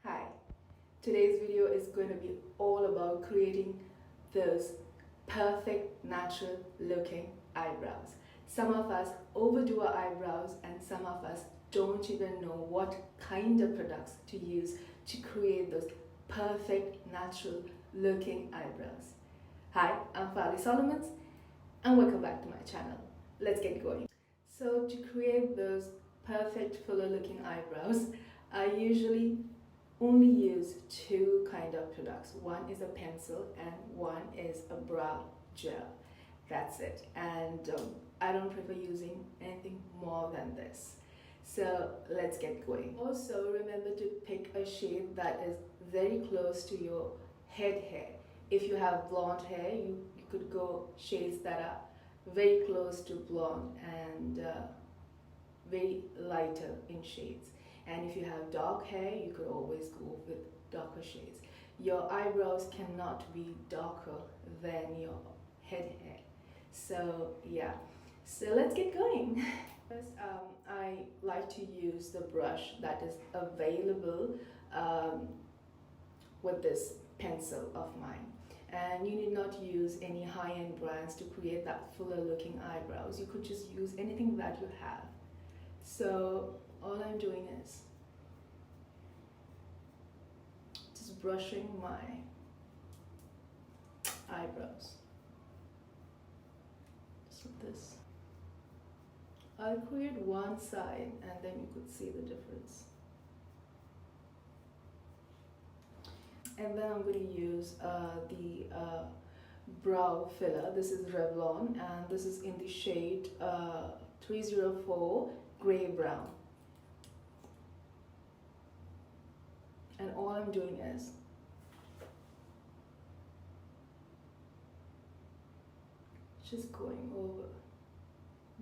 Hi, today's video is going to be all about creating those perfect natural looking eyebrows. Some of us overdo our eyebrows and some of us don't even know what kind of products to use to create those perfect natural looking eyebrows. Hi, I'm Farlie Solomons and welcome back to my channel. Let's get going. So to create those perfect fuller looking eyebrows, I usually only use two kind of products. One is a pencil and one is a brow gel. That's it. And I don't prefer using anything more than this. So let's get going. Also remember to pick a shade that is very close to your head hair. If you have blonde hair, you could go shades that are very close to blonde and very lighter in shades. And if you have dark hair, you could always go with darker shades. Your eyebrows cannot be darker than your head hair. So yeah, so let's get going. First, I like to use the brush that is available with this pencil of mine. And you need not use any high-end brands to create that fuller looking eyebrows. You could just use anything that you have. So all I'm doing is just brushing my eyebrows. Just like this. I'll create one side and then you could see the difference. And then I'm going to use the brow filler. This is Revlon and this is in the shade 304 Grey Brown. And all I'm doing is just going over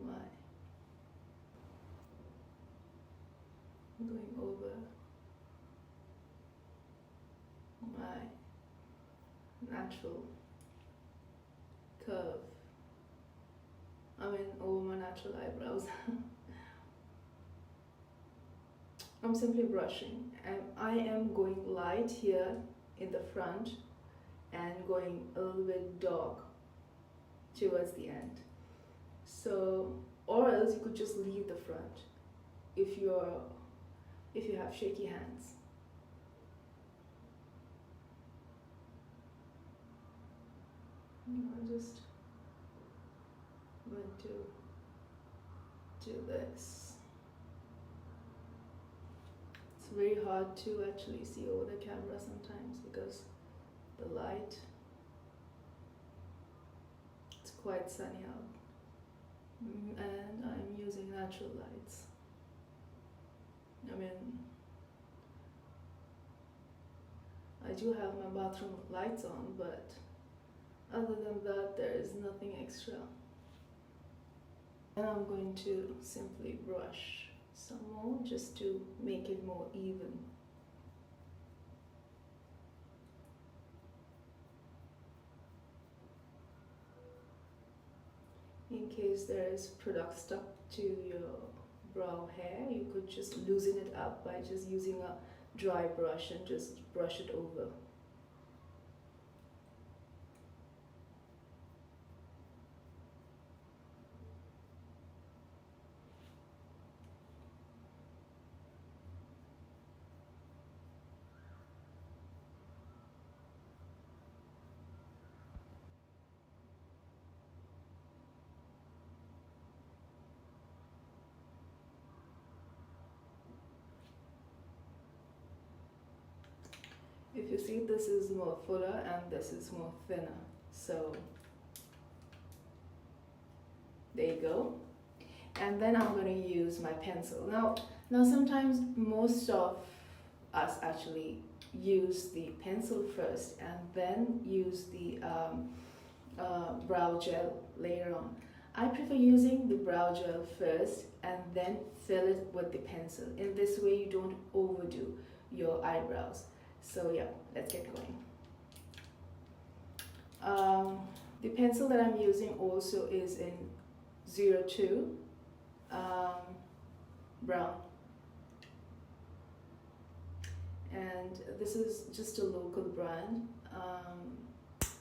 my natural curve. Over my natural eyebrows. I'm simply brushing and I am going light here in the front and going a little bit dark towards the end. So, or else you could just leave the front if you have shaky hands. I just going to do this. It's very hard to actually see over the camera sometimes because the light, it's quite sunny out and I'm using natural lights. I do have my bathroom lights on, but other than that there is nothing extra. And I'm going to simply brush some more just to make it more even. In case there is product stuck to your brow hair, you could just loosen it up by just using a dry brush and just brush it over. If you see, this is more fuller and this is more thinner. So there you go. And then I'm going to use my pencil. Now sometimes most of us actually use the pencil first and then use the brow gel later on. I prefer using the brow gel first and then fill it with the pencil. In this way you don't overdo your eyebrows. So yeah, let's get going. The pencil that I'm using also is in 02 um, brown, and this is just a local brand.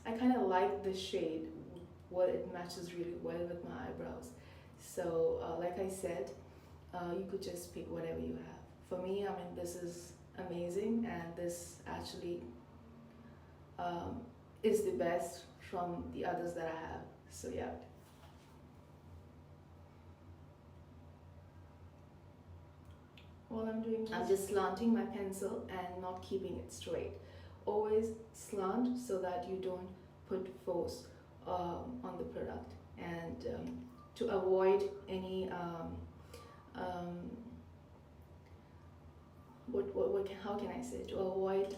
I kind of like the shade, what it matches really well with my eyebrows. So like I said, you could just pick whatever you have. For me, I mean, this is amazing, and this actually is the best from the others that I have. So yeah. All I'm doing is I'm just slanting my pencil and not keeping it straight. Always slant so that you don't put force on the product, and to avoid any how can I say, to avoid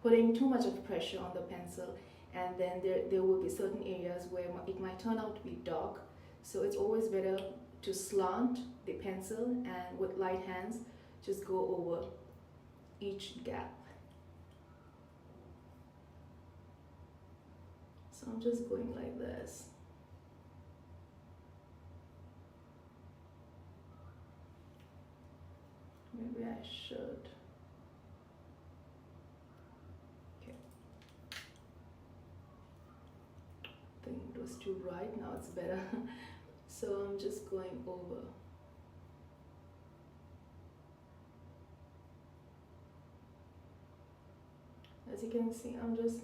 putting too much of pressure on the pencil, and then there will be certain areas where it might turn out to be dark. So it's always better to slant the pencil and with light hands just go over each gap. So I'm just going like this. Maybe I should. Okay. I think it was too bright, now it's better. So I'm just going over. As you can see, I'm just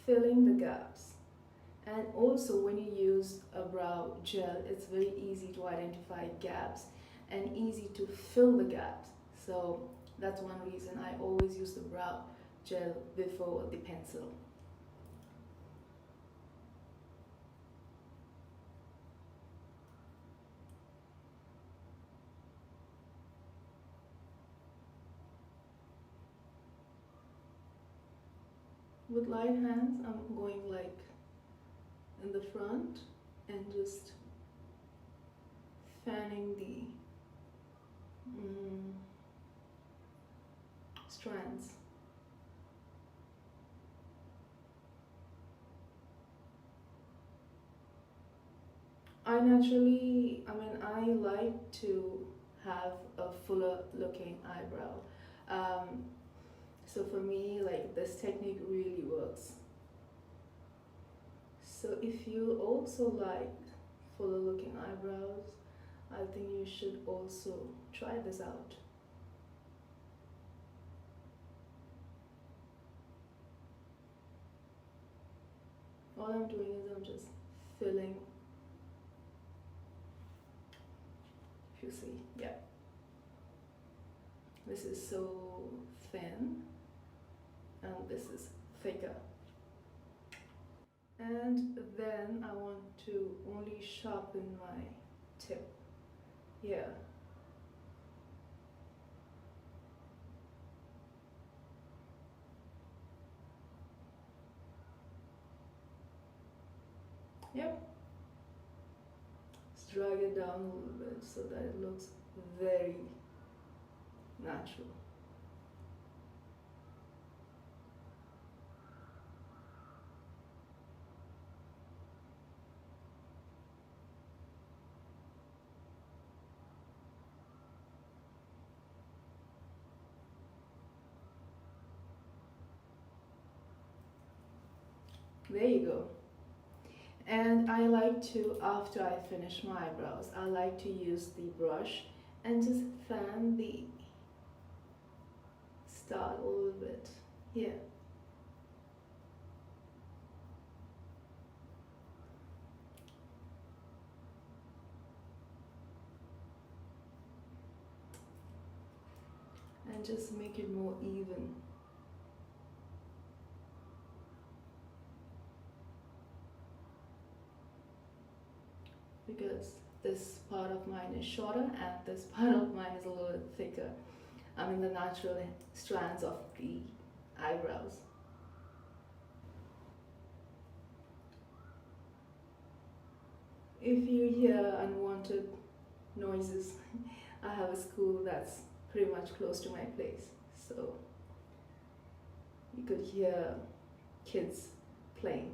filling the gaps. And also when you use a brow gel, it's very easy to identify gaps and easy to fill the gaps. So that's one reason I always use the brow gel before the pencil. With light hands, I'm going like in the front and just fanning the strands. I like to have a fuller looking eyebrow. So for me, like, this technique really works. So if you also like fuller looking eyebrows, I think you should also try this out. All I'm doing is I'm just filling. If you see, yeah. This is so thin and this is thicker. And then I want to only sharpen my tip here. Yep. Just drag it down a little bit so that it looks very natural. There you go. And I like to, after I finish my eyebrows, I like to use the brush and just fan the start a little bit here. And just make it more even. Because this part of mine is shorter and this part of mine is a little bit thicker. I mean the natural strands of the eyebrows. If you hear unwanted noises, I have a school that's pretty much close to my place, so you could hear kids playing.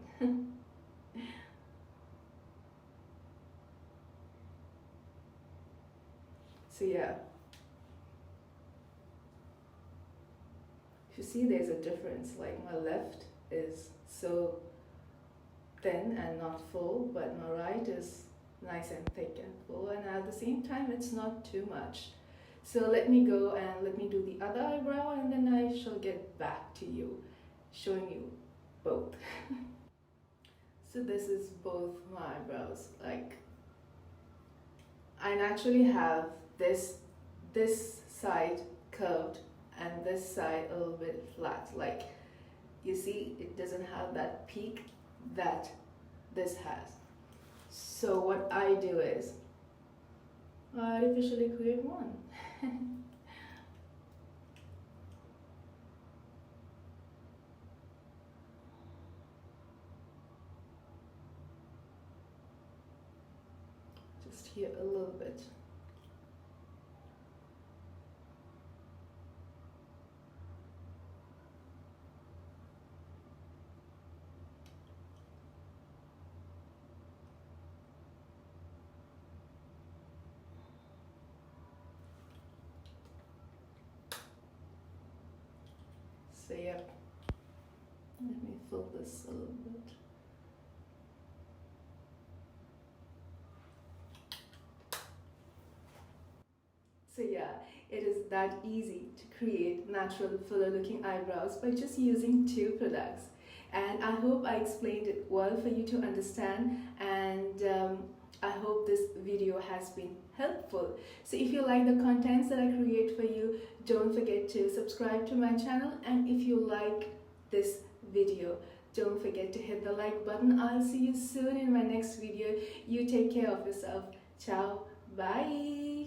So yeah, you see there's a difference. Like my left is so thin and not full, but my right is nice and thick and full, and at the same time it's not too much. So let me go and let me do the other eyebrow, and then I shall get back to you showing you both. So this is both my eyebrows. Like I naturally have this side curved and this side a little bit flat. Like you see, it doesn't have that peak that this has. So what I do is I artificially create one. Just here a little bit. So yep, let me fill this a little bit. So yeah, it is that easy to create natural fuller looking eyebrows by just using two products. And I hope I explained it well for you to understand, and I hope this video has been helpful. So if you like the contents that I create for you, don't forget to subscribe to my channel, and if you like this video, don't forget to hit the like button. I'll see you soon in my next video. You take care of yourself. Ciao. Bye.